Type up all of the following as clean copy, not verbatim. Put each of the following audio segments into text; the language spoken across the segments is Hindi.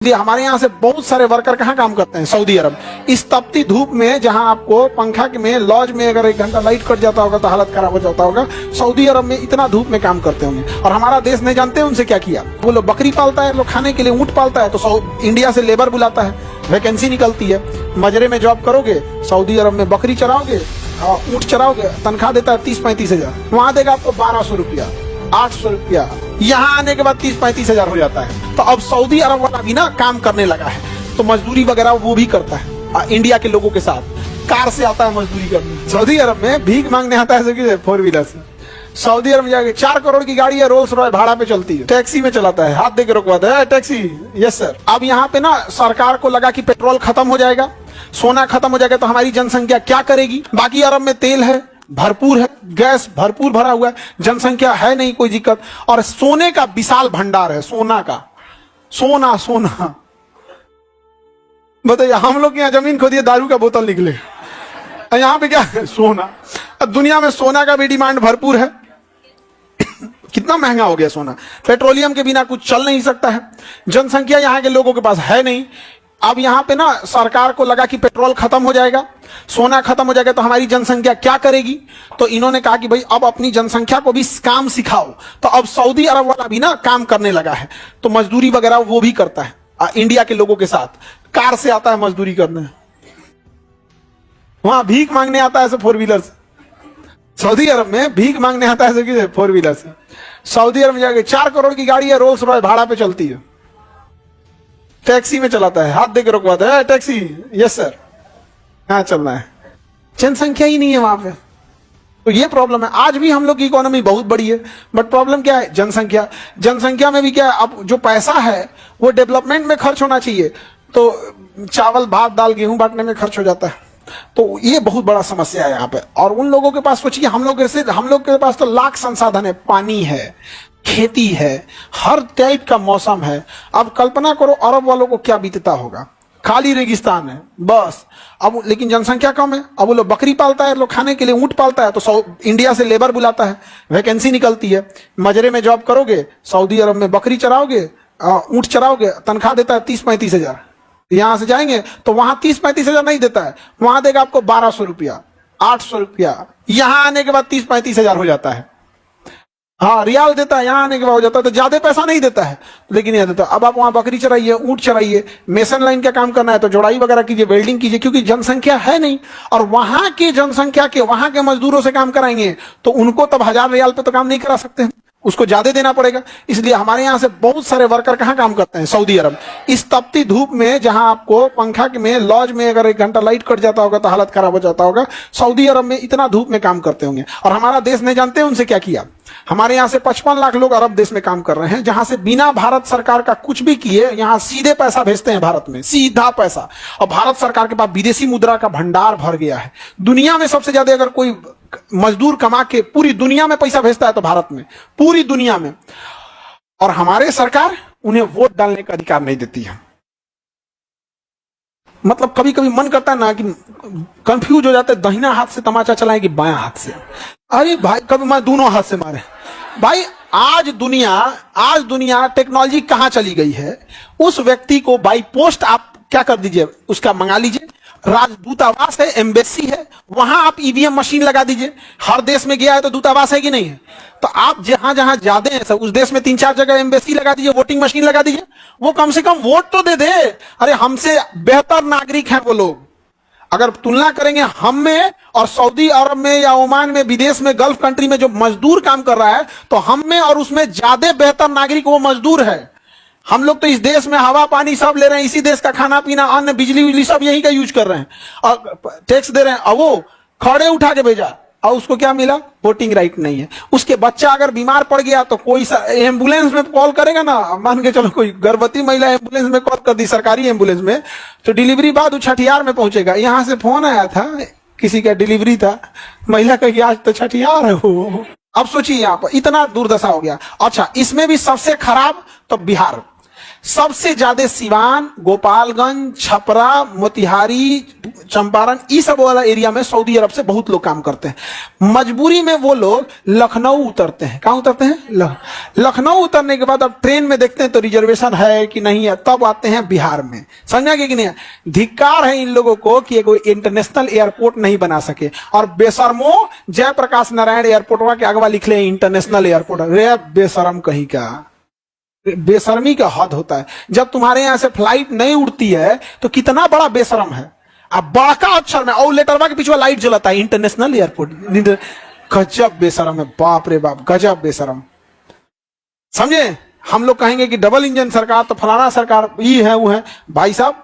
हमारे यहाँ से बहुत सारे वर्कर कहाँ काम करते हैं? सऊदी अरब। इस तपती धूप में जहाँ आपको पंखा में लॉज में अगर 1 घंटा लाइट कट जाता होगा तो हालत खराब हो जाता होगा, सऊदी अरब में इतना धूप में काम करते होंगे। और हमारा देश नहीं जानते उनसे क्या किया। वो लोग बकरी पालता है, लोग खाने के लिए ऊँट पालता है, तो इंडिया से लेबर बुलाता है, वैकेंसी निकलती है, मजरे में जॉब करोगे, सऊदी अरब में बकरी चराओगे, ऊँट चराओगे, तनख्वाह देता है 30-35 हजार, वहां देगा आपको 1200 रुपया, 800 रुपया, यहाँ आने के बाद 30-35 हजार हो जाता है। तो अब सऊदी अरब वाला भी ना काम करने लगा है, तो मजदूरी वगैरह वो भी करता है इंडिया के लोगों के साथ, कार से आता है मजदूरी करने। सऊदी अरब में भीख मांगने आता है 4 व्हीलर से। सऊदी अरब में जाके 4 करोड़ की गाड़ी है, रोल्स रॉय भाड़ा पे चलती है, टैक्सी में चलाता है, हाथ दे के रोकवाता है, टैक्सी यस सर। अब यहाँ पे ना सरकार को लगा कि पेट्रोल खत्म हो जाएगा, सोना खत्म हो जाएगा, तो हमारी जनसंख्या क्या करेगी? बाकी अरब में तेल है, भरपूर है, गैस भरपूर भरा हुआ है, जनसंख्या है नहीं, कोई दिक्कत, और सोने का विशाल भंडार है, सोना का, सोना बताइए, हम लोग यहाँ जमीन खोदिए दारू का बोतल निकले, यहाँ पे क्या है? सोना। अब दुनिया में सोना का भी डिमांड भरपूर है। कितना महंगा हो गया सोना, पेट्रोलियम के बिना कुछ चल नहीं सकता है, जनसंख्या यहाँ के लोगों के पास है नहीं। अब यहाँ पे ना सरकार को लगा कि पेट्रोल खत्म हो जाएगा, सोना खत्म हो जाएगा, तो हमारी जनसंख्या क्या करेगी? तो इन्होंने कहा कि भाई अब अपनी जनसंख्या को भी काम सिखाओ। तो अब सऊदी अरब वाला भी ना काम करने लगा है, तो मजदूरी वगैरह वो भी करता है इंडिया के लोगों के साथ, कार से आता है मजदूरी करने, वहां भीख मांगने आता है 4 व्हीलर से। सऊदी अरब में भीख मांगने आता है 4 व्हीलर से। सऊदी अरब में जाके 4 करोड़ की गाड़ी है, रोल्स रॉय भाड़ा पे चलती है, टैक्सी में चलाता है, हाथ दे के रोकवाता है, टैक्सी यस सर, हाँ चलना है। जनसंख्या ही नहीं है वहां पे, तो ये प्रॉब्लम है। आज भी हम लोग की इकोनॉमी बहुत बड़ी है, बट प्रॉब्लम क्या है? जनसंख्या में भी क्या है, अब जो पैसा है वो डेवलपमेंट में खर्च होना चाहिए, तो चावल भात दाल गेहूं बांटने में खर्च हो जाता है। तो ये बहुत बड़ा समस्या है यहाँ पे। और उन लोगों के पास सोचिए, हम लोग के पास तो लाख संसाधन है, पानी है, खेती है, हर टाइप का मौसम है। अब कल्पना करो अरब वालों को क्या बीतता होगा, खाली रेगिस्तान है बस। अब लेकिन जनसंख्या कम है, अब वो लोग बकरी पालता है, लोग खाने के लिए ऊँट पालता है, तो इंडिया से लेबर बुलाता है, वैकेंसी निकलती है, मजरे में जॉब करोगे, सऊदी अरब में बकरी चराओगे, ऊँट चराओगे, तनख्वाह देता है 30-35 हजार, यहां से जाएंगे तो वहां 30-35 हजार नहीं देता है, वहां देगा आपको 1200 रुपया, 800 रुपया, यहां आने के बाद 30-35 हजार हो जाता है। हाँ रियाल देता है, यहाँ आने के बाद हो जाता है, तो ज्यादा पैसा नहीं देता है, लेकिन यह देता है। अब आप वहां बकरी चराइए, ऊँट चराइए, मेसन लाइन का काम करना है तो जोड़ाई वगैरह कीजिए, वेल्डिंग कीजिए, क्योंकि जनसंख्या है नहीं। और वहां की जनसंख्या के वहां के मजदूरों से काम कराएंगे तो उनको तब 1000 रियाल पे तो काम नहीं करा सकते, उसको ज्यादा देना पड़ेगा। इसलिए हमारे यहाँ से बहुत सारे वर्कर कहाँ काम करते हैं? सऊदी अरब। इस तपती धूप में जहां आपको पंखा में लॉज में अगर 1 घंटा लाइट कट जाता होगा तो हालत खराब हो जाता होगा, सऊदी अरब में इतना धूप में काम करते होंगे। और हमारा देश नहीं जानते उनसे क्या किया। हमारे यहाँ से 55 लाख लोग अरब देश में काम कर रहे हैं, जहां से बिना भारत सरकार का कुछ भी किए यहाँ सीधे पैसा भेजते हैं भारत में, सीधा पैसा। और भारत सरकार के पास विदेशी मुद्रा का भंडार भर गया है। दुनिया में सबसे ज्यादा अगर कोई मजदूर कमा के पूरी दुनिया में पैसा भेजता है तो भारत में, पूरी दुनिया में। और हमारे सरकार उन्हें वोट डालने का अधिकार नहीं देती है। मतलब कभी कभी मन करता है ना कि कंफ्यूज हो जाते, दाहिना हाथ से तमाचा चलाएं कि बायां हाथ से। अरे भाई कभी मैं दोनों हाथ से मारे भाई। आज दुनिया टेक्नोलॉजी कहां चली गई है, उस व्यक्ति को बाई पोस्ट आप क्या कर दीजिए, उसका मंगा लीजिए, राजदूतावास है, एम्बेसी है, वहां आप ईवीएम मशीन लगा दीजिए। हर देश में गया है तो दूतावास है कि नहीं है, तो आप जहां जहां जाते हैं सब उस देश में 3-4 जगह एम्बेसी लगा दीजिए, वोटिंग मशीन लगा दीजिए, वो कम से कम वोट तो दे दे। अरे हमसे बेहतर नागरिक हैं वो लोग। अगर तुलना करेंगे हम में और सऊदी अरब में या ओमान में, विदेश में, गल्फ कंट्री में जो मजदूर काम कर रहा है, तो हम में और उसमें ज्यादा बेहतर नागरिक वो मजदूर है। हम लोग तो इस देश में हवा पानी सब ले रहे हैं, इसी देश का खाना पीना अन्न बिजली उजली सब यही का यूज कर रहे हैं और टैक्स दे रहे हैं। और वो खड़े उठा के भेजा और उसको क्या मिला? वोटिंग राइट नहीं है। उसके बच्चा अगर बीमार पड़ गया तो कोई एम्बुलेंस में कॉल करेगा ना, मान के चलो कोई गर्भवती महिला एम्बुलेंस में कॉल कर दी, सरकारी एम्बुलेंस में, तो डिलीवरी बाद वो छठियार में पहुंचेगा। यहाँ से फोन आया था, किसी का डिलीवरी था, महिला कही आज तो छठियार है हो। अब सोचिए यहाँ पर इतना दुर्दशा हो गया। अच्छा इसमें भी सबसे खराब तो बिहार। सबसे ज्यादा सिवान, गोपालगंज, छपरा, मोतिहारी, चंपारण, इस सब वाला एरिया में सऊदी अरब से बहुत लोग काम करते हैं। मजबूरी में वो लोग लखनऊ उतरते हैं। कहां उतरते हैं? लखनऊ उतरने के बाद अब ट्रेन में देखते हैं तो रिजर्वेशन है कि नहीं है, तब आते हैं बिहार में। समझा कि नहीं? धिक्कार है इन लोगों को कि कोई इंटरनेशनल एयरपोर्ट नहीं बना सके। और बेशर्मो जयप्रकाश नारायण एयरपोर्ट के अगवा लिख ले इंटरनेशनल एयरपोर्ट। रे बेशरम कहीं का, बेशर्मी का हद होता है। जब तुम्हारे यहां से फ्लाइट नहीं उड़ती है तो कितना बड़ा बेशरम है। अब बड़का अक्षर में और लेटरवा के पीछे लाइट जलाता है इंटरनेशनल एयरपोर्ट। गजब बेशरम है, बाप रे बाप, गजब बेशरम। समझे? हम लोग कहेंगे कि डबल इंजन सरकार तो फलाना सरकार ये है वो है। भाई साहब,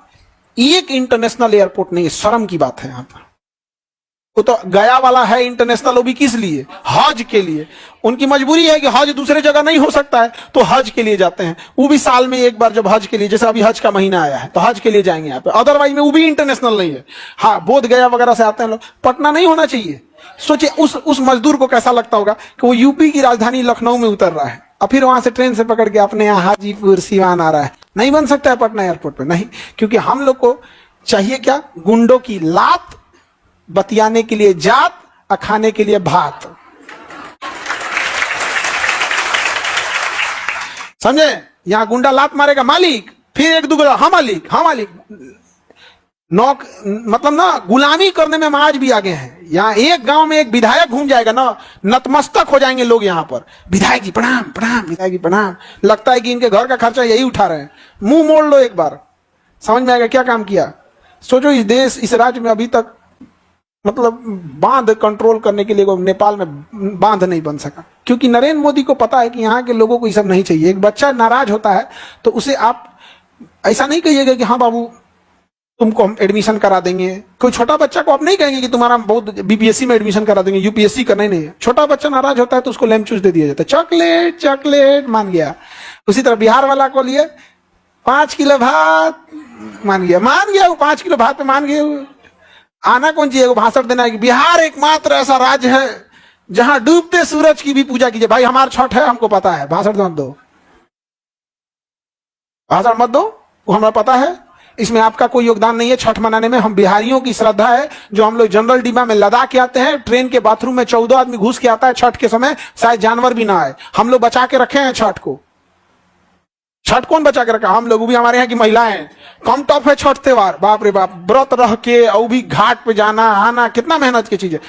एक इंटरनेशनल एयरपोर्ट नहीं, शर्म की बात है। यहां पर वो तो गया वाला है इंटरनेशनल, वो भी किस लिए? हज के लिए। उनकी मजबूरी है कि हज दूसरे जगह नहीं हो सकता है तो हज के लिए जाते हैं। वो भी साल में एक बार, जब हज के लिए, जैसे अभी हज का महीना आया है तो हज के लिए जाएंगे यहाँ पे। अदरवाइज में वो भी इंटरनेशनल नहीं है। हाँ, बोध गया वगैरह से आते हैं लोग। पटना नहीं होना चाहिए। सोचिए उस मजदूर को कैसा लगता होगा कि वो यूपी की राजधानी लखनऊ में उतर रहा है और फिर वहां से ट्रेन से पकड़ के अपने यहाँ हाजीपुर, सिवान आ रहा है। नहीं बन सकता है पटना एयरपोर्ट पे, नहीं। क्योंकि हम लोग को चाहिए क्या? गुंडों की लात, बतियाने के लिए जात और खाने के लिए भात। समझे? यहां गुंडा लात मारेगा मालिक, फिर एक दूसरा हाँ मालिक, हाँ मालिक। नौक मतलब ना, गुलामी करने में हम आज भी आगे हैं। यहाँ एक गांव में एक विधायक घूम जाएगा ना, नतमस्तक हो जाएंगे लोग यहाँ पर। विधायक जी प्रणाम, प्रणाम, विधायक जी प्रणाम। लगता है कि इनके घर का खर्चा यही उठा रहे हैं। मुंह मोड़ लो एक बार, समझ में आएगा क्या काम किया। सोचो, इस देश, इस राज्य में अभी तक मतलब बांध कंट्रोल करने के लिए नेपाल में बांध नहीं बन सका, क्योंकि नरेंद्र मोदी को पता है कि यहाँ के लोगों को ये सब नहीं चाहिए। एक बच्चा नाराज होता है तो उसे आप ऐसा नहीं कहिएगा कि हाँ बाबू तुमको हम एडमिशन करा देंगे। कोई छोटा बच्चा को आप नहीं कहेंगे कि तुम्हारा बहुत बीपीएससी में एडमिशन करा देंगे, यूपीएससी करना ही नहीं है। छोटा बच्चा नाराज होता है तो उसको लेम चूस दे दिया जाता है, चॉकलेट चॉकलेट, मान गया। उसी तरह बिहार वाला को लिए 5 किलो भात, मान गया, मान गया। वो 5 किलो भात पे मान गया। आना कौन चाहिए? भाषण देना है कि बिहार एकमात्र ऐसा राज्य है जहां डूबते सूरज की भी पूजा कीजिए। भाई हमारा छठ है, हमको पता है। भाषण मत दो, भाषण मत दो, वो हमें पता है। इसमें आपका कोई योगदान नहीं है छठ मनाने में। हम बिहारियों की श्रद्धा है जो हम लोग जनरल डिब्बा में लदा के आते हैं। ट्रेन के बाथरूम में 14 आदमी घुस के आता है छठ के समय, शायद जानवर भी ना आए। हम लोग बचा के रखे हैं छठ को। छठ कौन बचा के रखा? हम लोग भी। हमारे यहाँ की महिलाएं, कम टफ है छठ त्योहार। बाप रे बाप, व्रत रह के और भी घाट पे जाना आना, कितना मेहनत की चीज है।